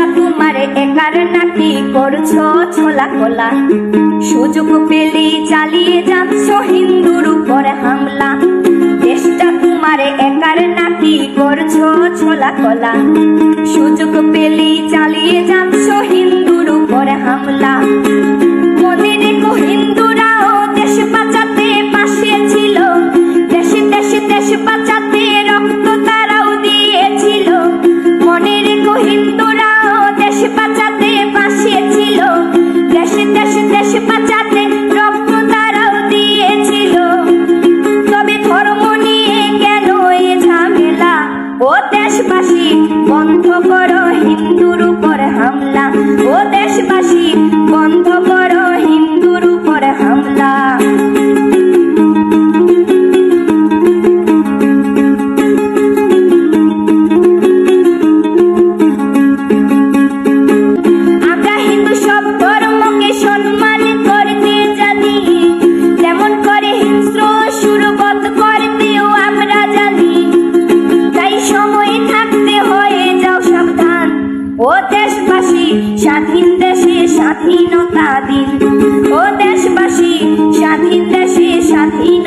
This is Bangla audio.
দেশটা তোমার একার নাকি করছো ছোলা কোলা। সুযোগ পেলে চালিয়ে যাচ্ছ হিন্দুর উপর হামলা। দেশটা তোমার একার নাকি করছো ছোলা কোলা। সুযোগ পেলে চালিয়ে যাচ্ছ হিন্দুর উপর হামলা। মনে রেখো হিন্দুরাও দেশ বাঁচাতে পাশে ছিল। দেশে দেশে দেশ বাঁচাতে রক্ত তারাও দিয়েছিল। মনে রেখো হিন্দুরাও দেশ বাঁচাতে পাশে ছিল। দেশে দেশে দেশ বাঁচাতে রক্ত তারাও দিয়েছিল। তবে ধর্ম নিয়ে কেন এ ঝামেলা? ও দেশবাসী বন্ধ করো হিন্দুর উপর হামলা। ও দেশবাসী বন্ধ করো হিন্দুর উপর হামলা। আমরা হিন্দু সব ধর্মকে সম্মান করতে জানি। যেমন করে হিংস্র সুরবধ করতেও আমরা জানি। তাই সময় থাকতে হয়ে যাও সাবধান। ও দেশবাসী স্বাধীন দেশে স্বাধীনতা দিন। ও দেশবাসী স্বাধীন দেশে স্বাধীন